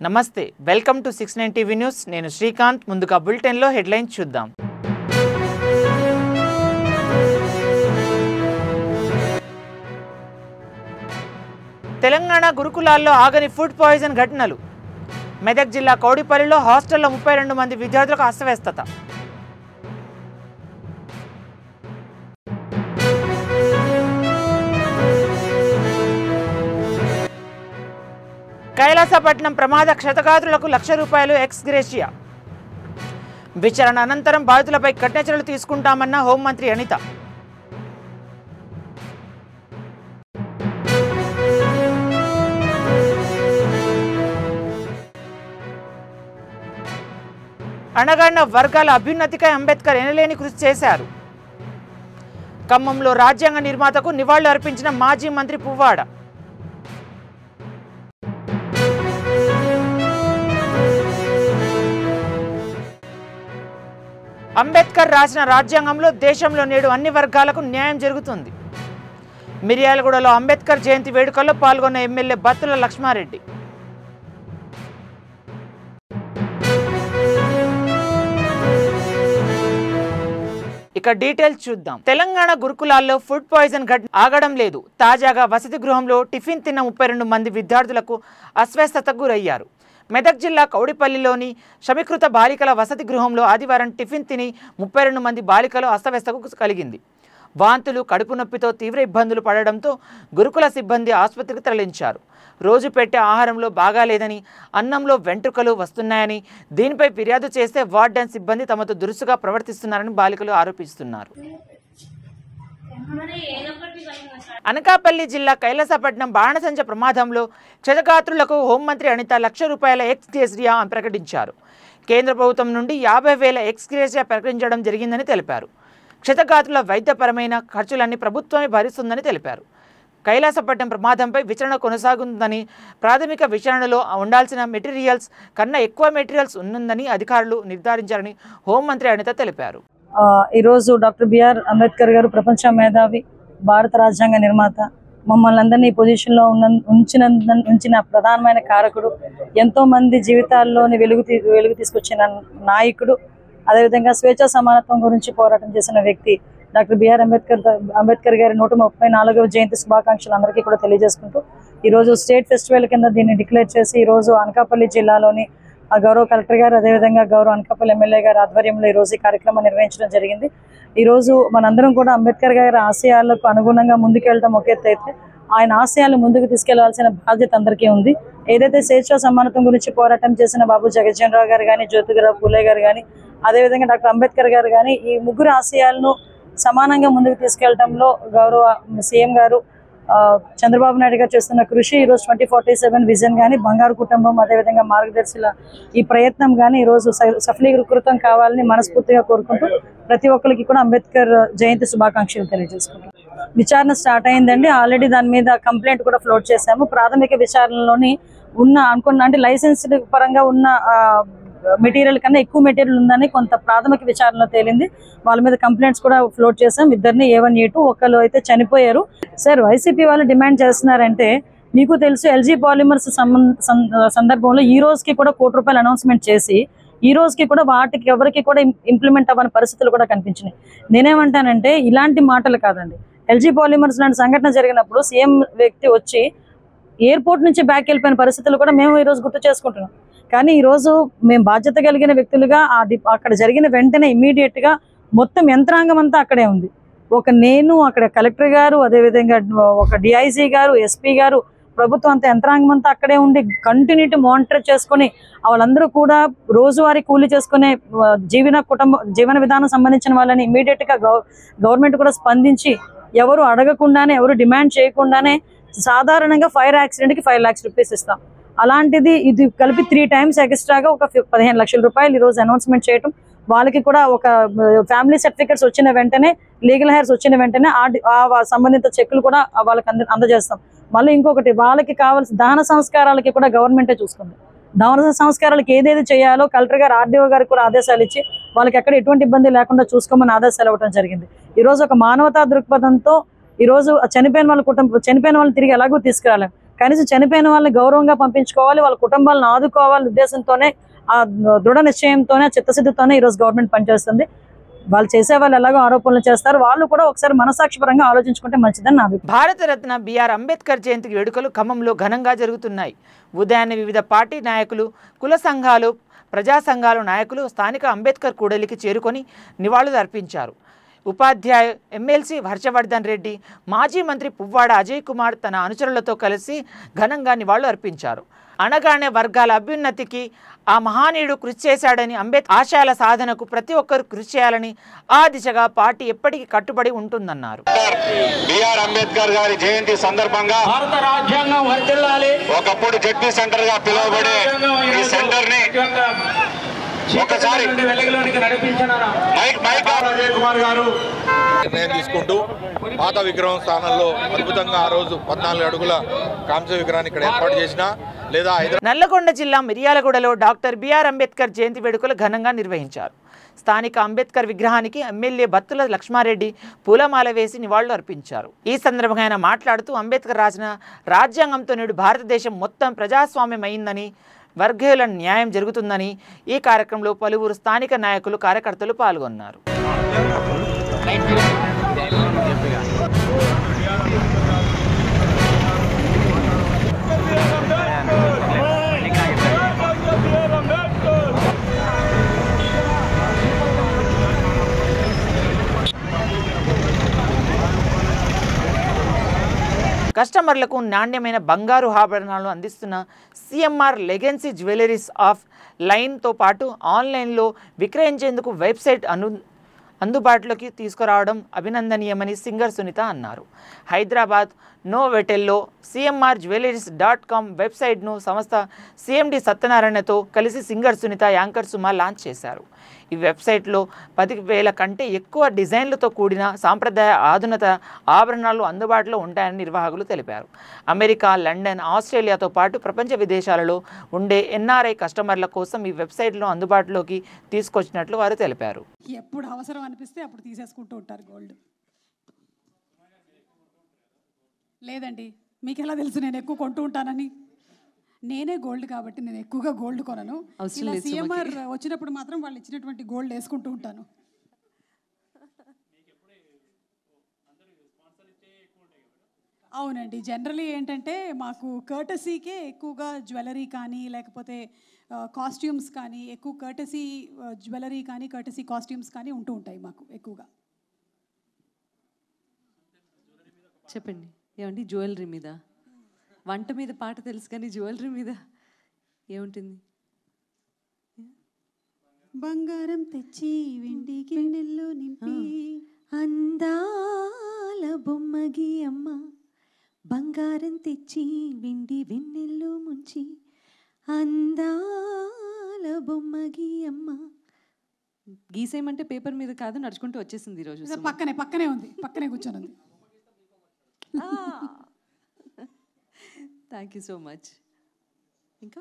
నమస్తే welcome to 69 TV news నేను శ్రీకాంత్ ముందుగా బులెటిన్ లో హెడ్లైన్స్ చూద్దాం తెలంగాణ గురుకులాల్లో ఆగని ఫుడ్ పాయిజన్ ఘటనలు మెదక్ జిల్లా కౌడిపల్లిలో హాస్టల్లో 32 మంది విద్యార్థులకు అస్తవ్యస్తత కైలాసపట్నం ప్రమాద క్షతగాత్రులకు ₹1,00,000 ఎక్స్ గ్రేషియా విచారణ అనంతరం బాధితులపై కఠిన చర్యలు తీసుకుంటామన్న హోంమంత్రి అనిత అణగారిన వర్గాల అభ్యున్నతికై అంబేద్కర్ ఎనలేని కృషి చేశారు ఖమ్మంలో రాజ్యాంగ నిర్మాతకు నివాళులు అర్పించిన మాజీ మంత్రి పువ్వాడ అంబేద్కర్ రాసిన రాజ్యాంగంలో దేశంలో నేడు అన్ని వర్గాలకు న్యాయం జరుగుతుంది మిర్యాలగూడలో అంబేద్కర్ జయంతి వేడుకల్లో పాల్గొన్న ఎమ్మెల్యే బత్తుల లక్ష్మారెడ్డి ఇక డీటెయిల్స్ చూద్దాం తెలంగాణ గురుకులాల్లో ఫుడ్ పాయిజన్ ఘటన ఆగడం లేదు తాజాగా వసతి గృహంలో టిఫిన్ తిన్న 32 మంది విద్యార్థులకు అస్వస్థతకు గురయ్యారు మెదక్ జిల్లా కౌడిపల్లిలోని సమీకృత బాలికల వసతి గృహంలో ఆదివారం టిఫిన్ తిని 32 మంది బాలికలు అస్తవ్యస్తకు కలిగింది వాంతులు కడుపు నొప్పితో తీవ్ర ఇబ్బందులు పడడంతో గురుకుల సిబ్బంది ఆసుపత్రికి తరలించారు రోజు పెట్టే ఆహారంలో బాగాలేదని అన్నంలో వెంట్రుకలు వస్తున్నాయని దీనిపై ఫిర్యాదు చేస్తే వార్డెన్ సిబ్బంది తమతో దురుసుగా ప్రవర్తిస్తున్నారని బాలికలు ఆరోపిస్తున్నారు అనకాపల్లి జిల్లా కైలాసపట్నం బాణసంచ ప్రమాదంలో క్షతగాత్రులకు హోంమంత్రి అనిత ₹1,00,000 ఎక్స్ గ్రేషియా ప్రకటించారు కేంద్ర ప్రభుత్వం నుండి 50,000 ఎక్స్ గ్రేషియా ప్రకటించడం జరిగిందని తెలిపారు క్షతగాత్రుల వైద్యపరమైన ఖర్చులన్నీ ప్రభుత్వమే భరిస్తుందని తెలిపారు కైలాసపట్నం ప్రమాదంపై విచారణ కొనసాగుతుందని ప్రాథమిక విచారణలో ఉండాల్సిన మెటీరియల్స్ కన్నా ఎక్కువ మెటీరియల్స్ ఉన్నదని అధికారులు నిర్ధారించారని హోంమంత్రి అనిత తెలిపారు ఈరోజు డాక్టర్ బిఆర్ అంబేద్కర్ గారు ప్రపంచ మేధావి భారత రాజ్యాంగ నిర్మాత మమ్మల్ని అందరినీ ఈ పొజిషన్లో ఉంచిన ప్రధానమైన కారకుడు ఎంతో మంది జీవితాల్లోని వెలుగు తీసుకొచ్చిన నాయకుడు అదేవిధంగా స్వేచ్ఛా సమానత్వం గురించి పోరాటం చేసిన వ్యక్తి డాక్టర్ బిఆర్ అంబేద్కర్ గారి 134వ జయంతి శుభాకాంక్షలు అందరికీ కూడా తెలియజేసుకుంటూ ఈరోజు స్టేట్ ఫెస్టివల్ కింద దీన్ని డిక్లేర్ చేసి ఈరోజు అనకాపల్లి జిల్లాలోని గౌరవ కలెక్టర్ గారు అదేవిధంగా గౌరవ అనకాపల్లి ఎమ్మెల్యే గారి ఆధ్వర్యంలో ఈరోజు ఈ కార్యక్రమం నిర్వహించడం జరిగింది ఈరోజు మనందరం కూడా అంబేద్కర్ గారి ఆశయాలకు అనుగుణంగా ముందుకెళ్ళడం ఒక ఎత్తు అయితే ఆయన ఆశయాలు ముందుకు తీసుకెళ్లాల్సిన బాధ్యత అందరికీ ఉంది ఏదైతే స్వేచ్ఛా సమానత్వం గురించి పోరాటం చేసిన బాబు జగజ్జన్ రావు గారు కానీ జ్యోతిరావు పూలే గారు కానీ అదేవిధంగా డాక్టర్ అంబేద్కర్ గారు కానీ ఈ ముగ్గురు ఆశయాలను సమానంగా ముందుకు తీసుకెళ్లడంలో గౌరవ సీఎం గారు చంద్రబాబు నాయుడు గారు చేస్తున్న కృషి ఈరోజు 2047 విజన్ కానీ బంగారు కుటుంబం అదేవిధంగా మార్గదర్శిల ఈ ప్రయత్నం కానీ ఈరోజు సఫలీకృతం కావాలని మనస్ఫూర్తిగా కోరుకుంటూ ప్రతి ఒక్కరికి కూడా అంబేద్కర్ జయంతి శుభాకాంక్షలు తెలియజేసుకుంటాం విచారణ స్టార్ట్ అయిందండి ఆల్రెడీ దాని మీద కంప్లైంట్ కూడా ఫ్లోట్ చేశాము ప్రాథమిక విచారణలోని అంటే లైసెన్స్డ్ పరంగా ఉన్న మెటీరియల్ కన్నా ఎక్కువ మెటీరియల్ ఉందని కొంత ప్రాథమిక విచారణలో తేలింది వాళ్ళ మీద కంప్లైంట్స్ కూడా ఫ్లోట్ చేసాం ఇద్దరిని A1 A2 ఒకళ్ళు అయితే చనిపోయారు సార్ వైసీపీ వాళ్ళు డిమాండ్ చేస్తున్నారంటే మీకు తెలుసు ఎల్జీ పాలిమర్స్ సందర్భంలో ఈ రోజుకి కూడా ₹1 కోటి అనౌన్స్మెంట్ చేసి ఈ రోజుకి కూడా వాటికి ఎవరికి కూడా ఇంప్లిమెంట్ అవ్వని పరిస్థితులు కూడా కనిపించినాయి నేనేమంటానంటే ఇలాంటి మాటలు కాదండి ఎల్జీ పాలిమర్స్ లాంటి సంఘటన జరిగినప్పుడు సీఎం వ్యక్తి వచ్చి ఎయిర్పోర్ట్ నుంచి బ్యాక్ వెళ్ళిపోయిన పరిస్థితులు కూడా మేము ఈరోజు గుర్తు చేసుకుంటున్నాం కానీ ఈరోజు మేము బాధ్యత కలిగిన వ్యక్తులుగా అక్కడ జరిగిన వెంటనే ఇమ్మీడియట్ గా మొత్తం యంత్రాంగం అంతా అక్కడే ఉంది నేను అక్కడ కలెక్టర్ గారు అదేవిధంగా ఒక డిఐజీ గారు ఎస్పీ గారు ప్రభుత్వం అంతా యంత్రాంగం అంతా అక్కడే ఉండి కంటిన్యూటీ మానిటర్ చేసుకుని వాళ్ళందరూ కూడా రోజువారీ కూలీ చేసుకునే జీవన విధానం సంబంధించిన వాళ్ళని ఇమ్మీడియట్ గా గవర్నమెంట్ కూడా స్పందించి ఎవరు అడగకుండానే ఎవరు డిమాండ్ చేయకుండానే సాధారణంగా ఫైర్ యాక్సిడెంట్ కి ₹5,00,000 ఇస్తాం అలాంటిది ఇది కలిపి 3 times ఎక్స్ట్రాగా ఒక ₹15 లక్షల ఈరోజు అనౌన్స్మెంట్ చేయటం వాళ్ళకి కూడా ఒక ఫ్యామిలీ సర్టిఫికెట్స్ వచ్చిన వెంటనే లీగల్ హెయిర్స్ వచ్చిన వెంటనే సంబంధిత చెక్కులు కూడా వాళ్ళకి అందజేస్తాం మళ్ళీ ఇంకొకటి వాళ్ళకి కావాల్సిన దహన సంస్కారాలకి కూడా గవర్నమెంటే చూసుకుంది దహన సంస్కారాలకు ఏదేది చేయాలో కలెక్టర్ గారు ఆర్డీఓ గారికి కూడా ఆదేశాలు ఇచ్చి వాళ్ళకి ఎక్కడ ఎటువంటి ఇబ్బంది లేకుండా చూసుకోమని ఆదేశాలు ఇవ్వడం జరిగింది ఈరోజు ఒక మానవతా దృక్పథంతో ఈ రోజు చనిపోయిన వాళ్ళ కుటుంబం చనిపోయిన వాళ్ళని తిరిగి ఎలాగో తీసుకురాలేం కనీసం చనిపోయిన వాళ్ళని గౌరవంగా పంపించుకోవాలి, వాళ్ళ కుటుంబాలను ఆదుకోవాలనే ఉద్దేశంతోనే, ఆ దృఢ నిశ్చయంతోనే, చిత్తశుద్ధితోనే ఈరోజు గవర్నమెంట్ పనిచేస్తుంది. వాళ్ళు చేసే వాళ్ళు ఎలాగో ఆరోపణలు చేస్తారు, వాళ్ళు కూడా ఒకసారి మనసాక్షిపరంగా ఆలోచించుకుంటే మంచిదని నా అభిప్రాయం. భారతరత్న బిఆర్ అంబేద్కర్ జయంతి వేడుకలు ఖమ్మంలో ఘనంగా జరుగుతున్నాయి. ఉదయాన్నే వివిధ పార్టీ నాయకులు, కుల సంఘాలు, ప్రజా సంఘాల నాయకులు స్థానిక అంబేద్కర్ కూడలికి చేరుకొని నివాళులు అర్పించారు. ఉపాధ్యాయ ఎమ్మెల్సీ హర్షవర్ధన్ రెడ్డి, మాజీ మంత్రి పువ్వాడ అజయ్ కుమార్ తన అనుచరులతో కలిసి ఘనంగా నివాళులు అర్పించారు. అణగానే వర్గాల అభ్యున్నతికి ఆ మహానీయుడు కృషి చేశాడని, అంబేద్కర్ ఆశయాల సాధనకు ప్రతి ఒక్కరు కృషి చేయాలని, ఆ దిశగా పార్టీ ఎప్పటికీ కట్టుబడి ఉంటుందన్నారు. బిఆర్ అంబేద్కర్ గారి జయంతి సందర్భంగా భారత రాజ్యాంగం వర్ధిల్లాలి. ఒకప్పుడు జడ్పీ సెంటర్ గా పిలువబడే ఈ సెంటర్ ని ఒకసారి అజయ్ కుమార్ గారు నిర్ణయం తీసుకుంటూ పాత విగ్రహం స్థానంలో అద్భుతంగా ఆ రోజు 14 అడుగుల కాంస్య విగ్రహాన్ని ఇక్కడ ఏర్పాటు చేసిన లేదా నల్లగొండ జిల్లా మిర్యాలగూడలో డాక్టర్ బిఆర్ అంబేద్కర్ జయంతి వేడుకలు ఘనంగా నిర్వహించారు. స్థానిక అంబేద్కర్ విగ్రహానికి ఎమ్మెల్యే బత్తుల లక్ష్మారెడ్డి పూలమాల వేసి నివాళులు అర్పించారు. ఈ సందర్భంగా ఆయన మాట్లాడుతూ అంబేద్కర్ రాసిన రాజ్యాంగంతో నేడు భారతదేశం మొత్తం ప్రజాస్వామ్యమైందని, వర్గీయుల న్యాయం జరుగుతుందని ఈ కార్యక్రమంలో పలువురు స్థానిక నాయకులు, కార్యకర్తలు పాల్గొన్నారు. కస్టమర్లకు నాణ్యమైన బంగారు ఆభరణాలను అందిస్తున్న సిఎంఆర్ లెగెన్సీ జ్యువెలరీస్ ఆఫ్ లైన్తో పాటు ఆన్లైన్లో విక్రయించేందుకు వెబ్సైట్ అందుబాటులోకి తీసుకురావడం అభినందనీయమని సింగర్ సునీత అన్నారు. హైదరాబాద్ నోవెటెల్లో cmrjewelleries.com వెబ్సైట్ను సంస్థ సిఎండి సత్యనారాయణతో కలిసి singer Sunitha, anchor Suma launch చేశారు. ఈ వెబ్సైట్లో 10,000 కంటే ఎక్కువ డిజైన్లతో కూడిన సాంప్రదాయ ఆధునిక ఆభరణాలు అందుబాటులో ఉంటాయని నిర్వాహకులు తెలిపారు. అమెరికా, లండన్, ఆస్ట్రేలియాతో పాటు ప్రపంచ విదేశాలలో ఉండే ఎన్ఆర్ఐ కస్టమర్ల కోసం ఈ వెబ్సైట్లో అందుబాటులోకి తీసుకొచ్చినట్లు వారు తెలిపారు. ఎప్పుడు అవసరం అనిపిస్తే అప్పుడు తీసేసుకుంటూ ఉంటారు గోల్డ్. లేదండి, మీకు ఎలా తెలుసు నేను ఎక్కువ కొంటూ ఉంటానని? నేనే గోల్డ్ కాబట్టి నేను ఎక్కువగా గోల్డ్ కొనను. సిఎంఆర్ వచ్చినప్పుడు మాత్రం వాళ్ళు ఇచ్చినటువంటి గోల్డ్ వేసుకుంటూ ఉంటాను. అవునండి, జనరలీ ఏంటంటే మాకు కర్టసీకే ఎక్కువగా జ్యువెలరీ కానీ లేకపోతే కాస్ట్యూమ్స్ కానీ, ఎక్కువ కర్టసీ జ్యువెలరీ కానీ కర్టసీ కాస్ట్యూమ్స్ కానీ ఉంటూ ఉంటాయి మాకు ఎక్కువగా. చెప్పండి ఏమండి, జ్యువెలరీ మీద, వంట మీద పాట తెలుసు కానీ జ్యువెలరీ మీద ఏముంటుంది? బంగారం తెచ్చి వెండి గిన్నెల్లో నింపి అందాల బొమ్మగి అమ్మ, బంగారం తెచ్చి వెండి వెన్నెల్లో ముంచి అందాల బొమ్మగి అమ్మ. గీసేయమంటే పేపర్ మీద కాదు, నడుచుకుంటూ వచ్చేసింది ఈరోజు. పక్కనే ఉంది, పక్కనే కూర్చొని ఉంది. Thank you so much. ఇంకా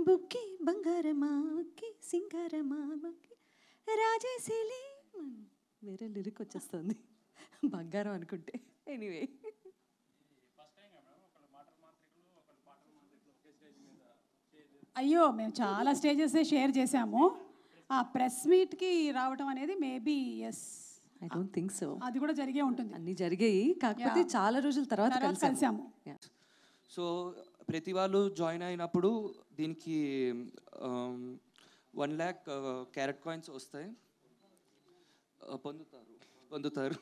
బుక్కి బంగారమా, బుక్కి సింగారమా, బుక్కి రాజేశీలి, వేరే లిరిక్ వచ్చేస్తుంది బంగారం అనుకుంటే. ఎనీవే, అయ్యో మేము చాలా స్టేజెస్ షేర్ చేసాము. ఆ ప్రెస్ మీట్కి రావడం అనేది maybe yes, I don't think so. అది కూడా జరిగే ఉంటుంది. అన్నీ జరిగాయి, కాకపోతే చాలా రోజుల తర్వాత కలిసాము. సో ప్రతి వాళ్ళు జాయిన్ అయినప్పుడు దీనికి 1 lakh క్యారెట్ కాయిన్స్ వస్తాయి, పొందుతారు.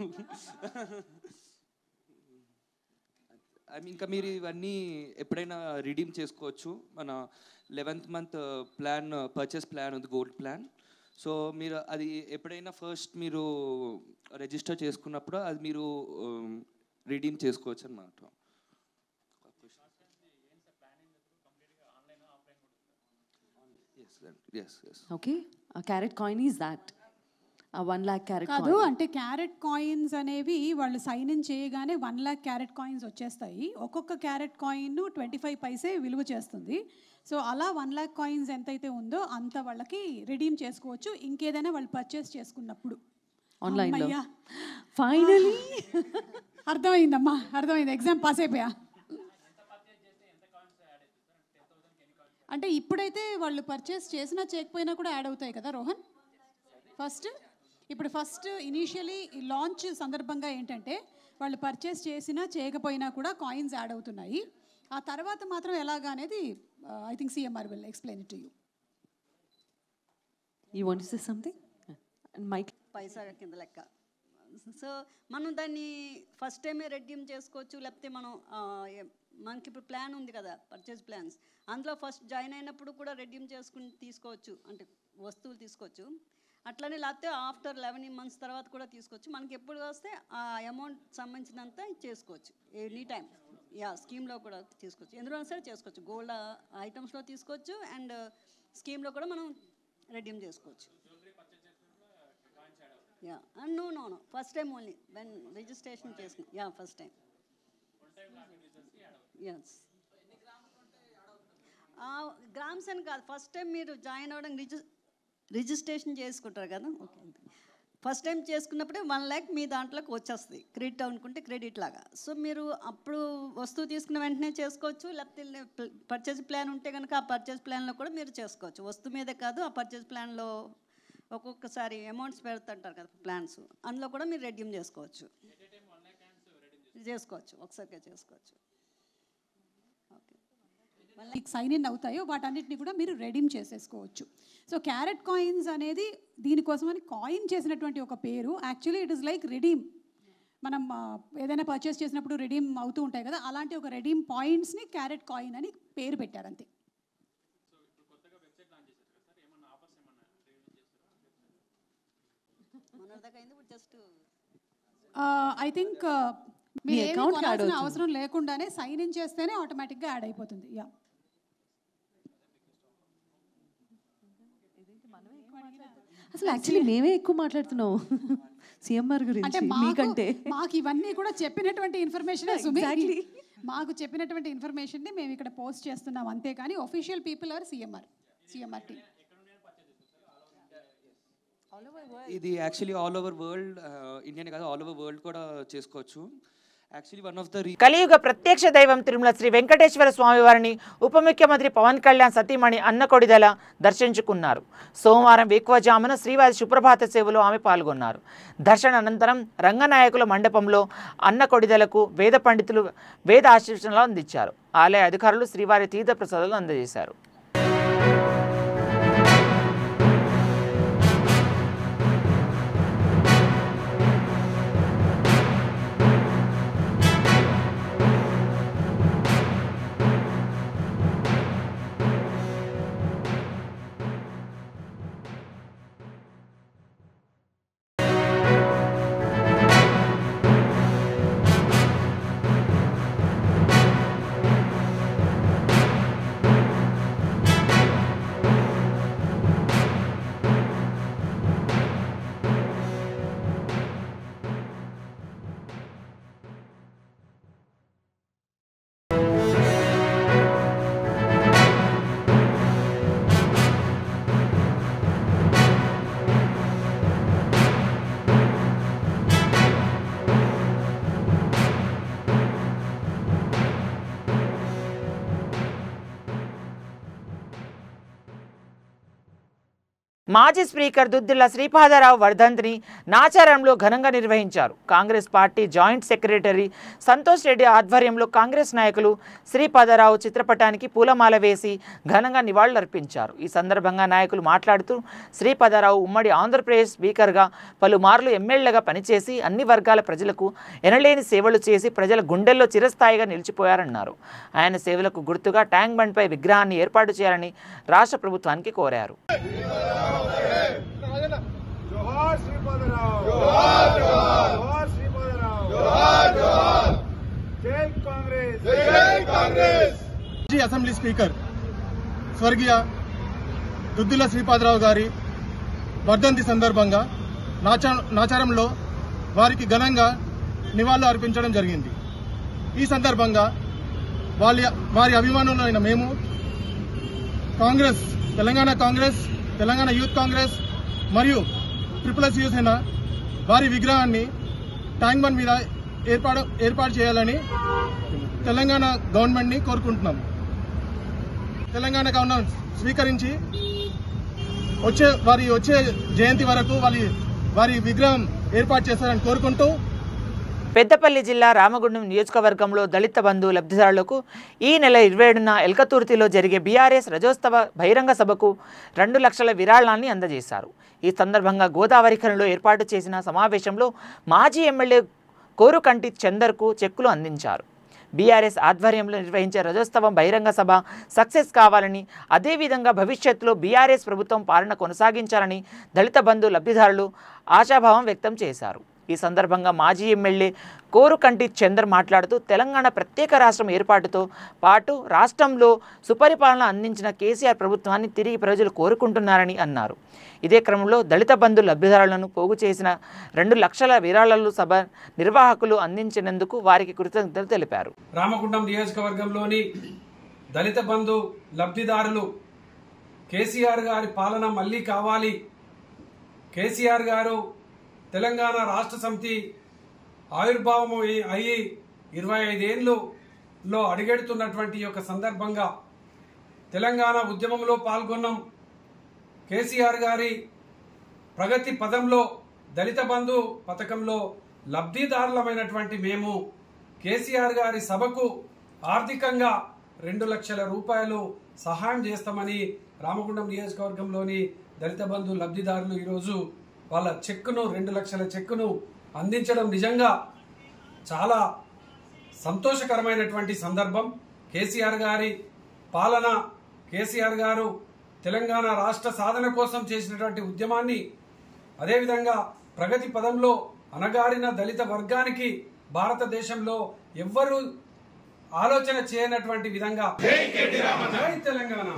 ఇంకా మీరు ఇవన్నీ ఎప్పుడైనా రిడీమ్ చేసుకోవచ్చు. మన 11th month plan, purchase plan ఉంది, గోల్డ్ ప్లాన్. సో మీరు అది ఎప్పుడైనా ఫస్ట్ మీరు రిజిస్టర్ చేసుకున్నప్పుడు అది మీరు రిడీమ్ చేసుకోవచ్చు అన్నమాట. Okay, carrot coin is that 1 lakh carrot కాదు అంటే క్యారెట్ కాయిన్స్ అనేవి వాళ్ళు సైన్ ఇన్ చేయగానే 1 lakh క్యారెట్ కాయిన్స్ వచ్చేస్తాయి. ఒక్కొక్క క్యారెట్ కాయిన్ 25 పైసే విలువ చేస్తుంది. సో అలా 1 lakh కాయిన్స్ ఎంతైతే ఉందో అంత వాళ్ళకి రిడీమ్ చేసుకోవచ్చు ఇంకేదైనా వాళ్ళు పర్చేస్ చేసుకున్నప్పుడు ఆన్లైన్లో. ఫైనలీ అర్థమైందమ్మా, అర్థమైంది. ఎగ్జామ్ పాస్ అయిపోయా. అంటే ఇప్పుడైతే వాళ్ళు పర్చేస్ చేసినా చేయకపోయినా కూడా యాడ్ అవుతాయి కదా రోహన్? ఫస్ట్ ఇనీషియలీ లాంచ్ సందర్భంగా ఏంటంటే వాళ్ళు పర్చేస్ చేసినా చేయకపోయినా కూడా కాయిన్స్ యాడ్ అవుతున్నాయి. ఆ తర్వాత మాత్రం ఎలాగా అనేది I think CMR will explain it to you. You want to say something? Mike పైసా కింద లెక్క. సో మనం దాన్ని ఫస్ట్ టైమే రెడ్యూమ్ చేసుకోవచ్చు, లేకపోతే మనకి ఇప్పుడు ప్లాన్ ఉంది కదా పర్చేజ్ ప్లాన్స్, అందులో ఫస్ట్ జాయిన్ అయినప్పుడు కూడా రెడ్యూమ్ చేసుకుని తీసుకోవచ్చు, అంటే వస్తువులు తీసుకోవచ్చు. అట్లనే లేకపోతే ఆఫ్టర్ 11 months తర్వాత కూడా తీసుకోవచ్చు. మనకి ఎప్పుడు వస్తే ఆ అమౌంట్ సంబంధించినంత చేసుకోవచ్చు ఎనీ టైం. స్కీమ్లో కూడా తీసుకోవచ్చు, ఎందులో సరే చేసుకోవచ్చు. గోల్డ్ ఐటమ్స్లో తీసుకోవచ్చు అండ్ స్కీమ్లో కూడా మనం రెడ్యూమ్ చేసుకోవచ్చు. No. First time only when registration చేసుకుని. First time. Yes. గ్రామ్స్ అని కాదు, ఫస్ట్ టైం మీరు జాయిన్ అవ్వడానికి రిజిస్ట్రేషన్ చేసుకుంటారు కదా. ఓకే, ఫస్ట్ టైం చేసుకున్నప్పుడే 1 lakh మీ దాంట్లోకి వచ్చేస్తుంది, క్రెడిట్ అనుకుంటే క్రెడిట్ లాగా. సో మీరు అప్పుడు వస్తువు తీసుకున్న వెంటనే చేసుకోవచ్చు, లేకపోతే పర్చేజ్ ప్లాన్ ఉంటే కనుక ఆ పర్చేజ్ ప్లాన్లో కూడా మీరు చేసుకోవచ్చు. వస్తువు మీదే కాదు, ఆ పర్చేజ్ ప్లాన్లో ఒక్కొక్కసారి అమౌంట్స్ పెడుతుంటారు కదా ప్లాన్స్, అందులో కూడా మీరు రెడ్యూమ్ చేసుకోవచ్చు. ఒకసారిగా చేసుకోవచ్చు. మీకు సైన్ ఇన్ అవుతాయో వాటన్నిటిని కూడా మీరు రెడీమ్ చేసేసుకోవచ్చు. సో క్యారెట్ కాయిన్స్ అనేది దీనికోసమని కాయిన్ చేసినటువంటి ఒక పేరు. Actually it is like redeem. మనం ఏదైనా పర్చేస్ చేసినప్పుడు రిడీమ్ అవుతూ ఉంటాయి కదా, అలాంటి ఒక రెడీమ్ పాయింట్స్ని క్యారెట్ కాయిన్ అని పేరు పెట్టారు అంతే. ఐ థింక్ మీ అకౌంట్ అవసరం లేకుండానే సైన్ ఇన్ చేస్తేనే ఆటోమేటిక్గా యాడ్ అయిపోతుంది. అసలు యాక్చువల్లీ మేమే ఎక్కువ మాట్లాడుతున్నాం సిఎంఆర్ గురించి మీకంటే. మాకు ఇవన్నీ కూడా చెప్పినటువంటి ఇన్ఫర్మేషన్, మాకు చెప్పినటువంటి ఇన్ఫర్మేషన్ని మేము ఇక్కడ పోస్ట్ చేస్తున్నాం అంతే, కానీ official people are CMR team. ఇది actually all over world, Indian కాదు ఆల్ ఓవర్ వరల్డ్ కూడా చేసుకోవచ్చు. కలియుగ ప్రత్యక్ష దైవం తిరుమల శ్రీ వెంకటేశ్వర స్వామి వారిని ఉప ముఖ్యమంత్రి పవన్ కళ్యాణ్ సతీమణి అన్నకొడిదల దర్శించుకున్నారు. సోమవారం వేకువజామున శ్రీవారి సుప్రభాత సేవలో ఆమె పాల్గొన్నారు. దర్శన అనంతరం రంగనాయకుల మండపంలో అన్నకొడిదలకు వేద పండితులు వేద ఆశీర్వచనాలు అందించారు. ఆలయ అధికారులు శ్రీవారి తీర్థ ప్రసాదాలు అందజేశారు. మాజీ స్పీకర్ దుద్దిళ్ల శ్రీపాదరావు వర్ధంతిని నాచారంలో ఘనంగా నిర్వహించారు. Congress party joint secretary Santosh Reddy ఆధ్వర్యంలో కాంగ్రెస్ నాయకులు శ్రీపాదరావు చిత్రపటానికి పూలమాల వేసి ఘనంగా నివాళులర్పించారు. ఈ సందర్భంగా నాయకులు మాట్లాడుతూ శ్రీపాదరావు ఉమ్మడి ఆంధ్రప్రదేశ్ స్పీకర్గా పలుమార్లు ఎమ్మెల్యేగా పనిచేసి అన్ని వర్గాల ప్రజలకు ఎనలేని సేవలు చేసి ప్రజల గుండెల్లో చిరస్థాయిగా నిలిచిపోయారన్నారు. ఆయన సేవలకు గుర్తుగా ట్యాంక్ బండ్పై విగ్రహాన్ని ఏర్పాటు చేయాలని రాష్ట్ర ప్రభుత్వానికి కోరారు. అసెంబ్లీ స్పీకర్ స్వర్గీయ దుద్దిళ్ల శ్రీపాదరావు గారి వర్ధంతి సందర్భంగా నాచారంలో వారికి ఘనంగా నివాళులు అర్పించడం జరిగింది. ఈ సందర్భంగా వారి అభిమానులైన మేము కాంగ్రెస్, తెలంగాణ యూత్ కాంగ్రెస్ మరియు ట్రిపుల్ యువసేన వారి విగ్రహాన్ని ట్యాంక్ బండ్ మీద ఏర్పాటు చేయాలని తెలంగాణ గవర్నమెంట్ ని కోరుకుంటున్నాం. తెలంగాణ గవర్నమెంట్ స్వీకరించి వచ్చే జయంతి వరకు వారి విగ్రహం ఏర్పాటు చేస్తారని కోరుకుంటూ పెద్దపల్లి జిల్లా రామగుండం నియోజకవర్గంలో దళిత బంధు లబ్ధిదారులకు ఈ నెల 27న ఎల్కతుర్తిలో జరిగే బీఆర్ఎస్ రజోత్సవ బహిరంగ సభకు 2 లక్షల విరాళాన్ని అందజేశారు. ఈ సందర్భంగా గోదావరిఖనిలో ఏర్పాటు చేసిన సమావేశంలో మాజీ ఎమ్మెల్యే కోరుకంటి చందర్కు చెక్కులు అందించారు. బీఆర్ఎస్ ఆధ్వర్యంలో నిర్వహించే రజోత్సవం బహిరంగ సభ సక్సెస్ కావాలని, అదేవిధంగా భవిష్యత్తులో బీఆర్ఎస్ ప్రభుత్వం పాలన కొనసాగించాలని దళిత బంధు లబ్ధిదారులు ఆశాభావం వ్యక్తం చేశారు. ఈ సందర్భంగా మాజీ ఎమ్మెల్యే కోరుకంటి చందర్ మాట్లాడుతూ తెలంగాణ ప్రత్యేక రాష్ట్రం ఏర్పాటుతో పాటు రాష్ట్రంలో సుపరిపాలన అందించిన కేసీఆర్ ప్రభుత్వాన్ని తిరిగి ప్రజలు కోరుకుంటున్నారని అన్నారు. ఇదే క్రమంలో దళిత బంధు లబ్ధిదారులను పోగు చేసిన 2 లక్షల విరాళాలు సభ నిర్వాహకులు అందించినందుకు వారికి కృతజ్ఞతలు తెలిపారు. రామగుండం నియోజకవర్గంలోని దళిత బంధు లబ్ధిదారులు కేసీఆర్ గారి పాలన మళ్ళీ కావాలి, కేసీఆర్ గారు తెలంగాణ రాష్ట్ర సమితి ఆవిర్భావం అయ్యి 25 ఏళ్ళలో అడుగెడుతున్నటువంటి యొక్క సందర్భంగా తెలంగాణ ఉద్యమంలో పాల్గొన్నాం. కేసీఆర్ గారి ప్రగతి పదంలో దళిత బంధు పథకంలో లబ్ధిదారులమైనటువంటి మేము కేసీఆర్ గారి సభకు ఆర్థికంగా 2 లక్షల రూపాయలు సహాయం చేస్తామని రామగుండం నియోజకవర్గంలోని దళిత బంధు లబ్ధిదారులు ఈరోజు వాళ్ళ చెక్కును 2 లక్షల చెక్కును అందించడం నిజంగా చాలా సంతోషకరమైనటువంటి సందర్భం. కేసీఆర్ గారి పాలన, కేసీఆర్ గారు తెలంగాణ రాష్ట్ర సాధన కోసం చేసినటువంటి ఉద్యమాన్ని, అదేవిధంగా ప్రగతి పదంలో అణగారిన దళిత వర్గానికి భారతదేశంలో ఎవ్వరూ ఆలోచన చేయనటువంటి విధంగా జై తెలంగాణ,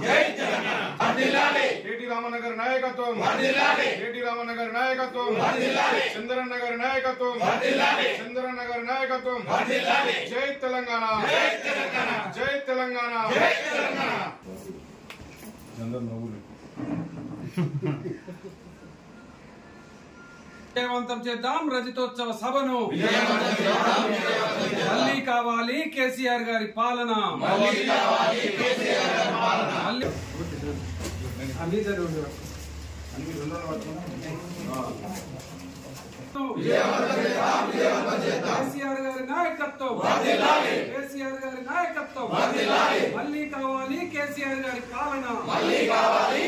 కేటీ రామనగర్ నాయకత్వం, కేటీ రామనగర్ నాయకత్వం, చంద్రన్న గారి నాయకత్వం, చంద్రన్న గారి నాయకత్వం, జై తెలంగాణ, జై తెలంగాణ. విజయవంతం చేద్దాం రజతోత్సవ సభను, మళ్ళీ కావాలి కేసీఆర్ గారి పాలన, కేసీఆర్ గారి నాయకత్వం, కేసీఆర్ గారి నాయకత్వం, మళ్ళీ కావాలి కేసీఆర్ గారి పాలన, మళ్ళీ కావాలి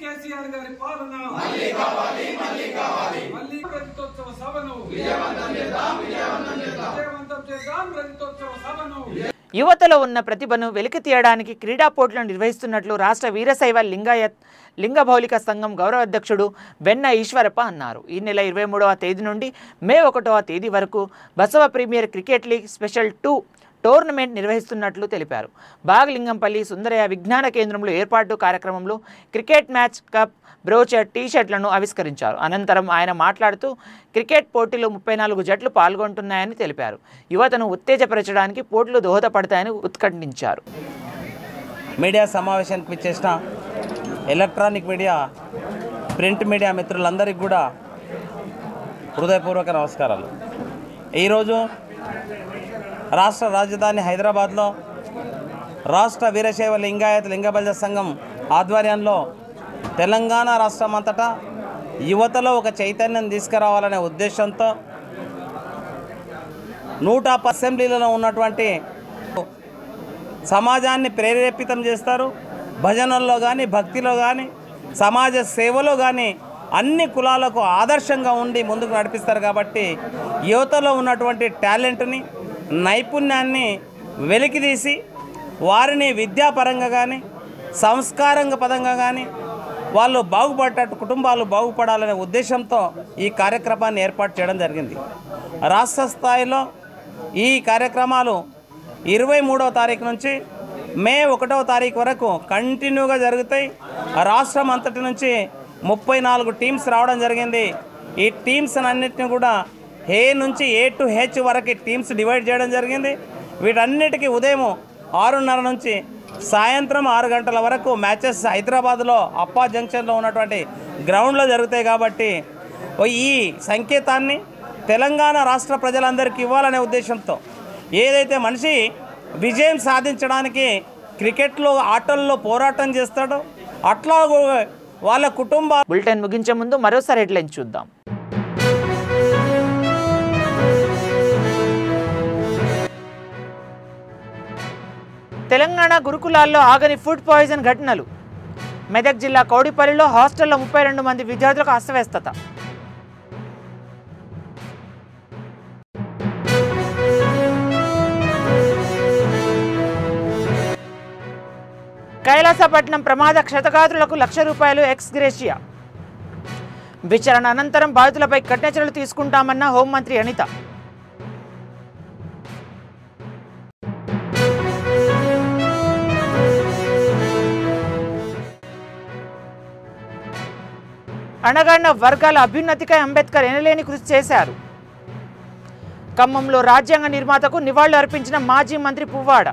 కేసీఆర్ గారి పాలన, మళ్ళీ రజతోత్సవ సభను విజయవంతం చేద్దాం రజతోత్సవ సభను. యువతలో ఉన్న ప్రతిభను వెలికి తీయడానికి క్రీడా పోటీలను నిర్వహిస్తున్నట్లు రాష్ట్ర వీరశైవ లింగభౌలిక సంఘం గౌరవ అధ్యక్షుడు వెన్న ఈశ్వరప్ప అన్నారు. ఈ నెల 23వ తేదీ నుండి మే 1వ తేదీ వరకు Basava premier cricket league special 2 tournament నిర్వహిస్తున్నట్లు తెలిపారు. బాగలింగంపల్లి సుందరయ్య విజ్ఞాన కేంద్రంలో ఏర్పాటు కార్యక్రమంలో క్రికెట్ మ్యాచ్, కప్, బ్రోచర్, టీషర్ట్లను ఆవిష్కరించారు. అనంతరం ఆయన మాట్లాడుతూ క్రికెట్ పోటీలో 34 జట్లు పాల్గొంటున్నాయని తెలిపారు. యువతను ఉత్తేజపరచడానికి పోటీలు దోహదపడతాయని ఉద్ఘాటించారు. మీడియా సమావేశానికి విచ్చేసిన ఎలక్ట్రానిక్ మీడియా, ప్రింట్ మీడియా మిత్రులందరికీ కూడా హృదయపూర్వక నమస్కారాలు. ఈరోజు రాష్ట్ర రాజధాని హైదరాబాద్లో రాష్ట్ర వీరశైవ లింగాయత్ లింగబలిజ సంఘం ఆధ్వర్యంలో తెలంగాణ రాష్ట్రం అంతటా యువతలో ఒక చైతన్యం తీసుకురావాలనే ఉద్దేశంతో 110 అసెంబ్లీలలో ఉన్నటువంటి సమాజాన్ని ప్రేరేపితం చేస్తారు. భజనల్లో కానీ, భక్తిలో కానీ, సమాజ సేవలో కానీ అన్ని కులాలకు ఆదర్శంగా ఉండి ముందుకు నడిపిస్తారు. కాబట్టి యువతలో ఉన్నటువంటి టాలెంట్ని, నైపుణ్యాన్ని వెలికితీసి వారిని విద్యాపరంగా కానీ, సంస్కారంగా పదంగా కానీ వాళ్ళు బాగుపడేటట్టు, కుటుంబాలు బాగుపడాలనే ఉద్దేశంతో ఈ కార్యక్రమాన్ని ఏర్పాటు చేయడం జరిగింది. రాష్ట్ర స్థాయిలో ఈ కార్యక్రమాలు 23వ తారీఖు నుంచి మే 1వ తారీఖు వరకు కంటిన్యూగా జరుగుతాయి. రాష్ట్రం అంతటి నుంచి 34 టీమ్స్ రావడం జరిగింది. ఈ టీమ్స్ అన్నింటినీ కూడా ఏ నుంచి ఏ టు హెచ్ వరకు టీమ్స్ డివైడ్ చేయడం జరిగింది. వీటన్నిటికీ ఉదయం 6:30 నుంచి సాయంత్రం 6 గంటల వరకు మ్యాచెస్ హైదరాబాద్లో అప్పా జంక్షన్లో ఉన్నటువంటి గ్రౌండ్లో జరుగుతాయి. కాబట్టి ఈ సంకేతాన్ని తెలంగాణ రాష్ట్ర ప్రజలందరికీ ఇవ్వాలనే ఉద్దేశంతో ఏదైతే మనిషి విజయం సాధించడానికి క్రికెట్లో ఆటల్లో పోరాటం చేస్తాడో అట్లా వాళ్ళ కుటుంబ బులెటిన్ ముగించే ముందు మరోసారి హెడ్లైన్ చూద్దాం. తెలంగాణ గురుకులాల్లో ఆగని ఫుడ్ పాయిజన్ ఘటనలు. మెదక్ జిల్లా కౌడిపల్లిలో హాస్టల్లో 32 మంది విద్యార్థులకు అస్వస్థత. కైలాసపట్నం ప్రమాద క్షతగాత్రులకు ₹1,00,000 ఎక్స్ గ్రేషియా. విచారణ అనంతరం బాధితులపై కఠిన చర్యలు తీసుకుంటామన్న హోంమంత్రి అనిత. అణగారిన వర్గాల అభ్యున్నతికై అంబేద్కర్ ఎనలేని కృషి చేశారు. ఖమ్మంలో రాజ్యాంగ నిర్మాతకు నివాళులు అర్పించిన మాజీ మంత్రి పువ్వాడ.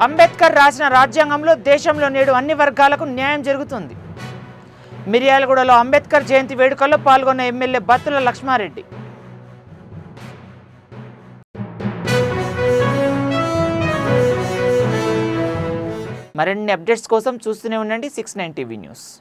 అంబేద్కర్ రాసిన రాజ్యాంగంలో దేశంలో నేడు అన్ని వర్గాలకు న్యాయం జరుగుతుంది. మిర్యాలగూడలో అంబేద్కర్ జయంతి వేడుకల్లో పాల్గొన్న ఎమ్మెల్యే బత్తుల లక్ష్మారెడ్డి. మరిన్ని అప్డేట్స్ కోసం చూస్తూనే ఉండండి 69 టీవీ న్యూస్.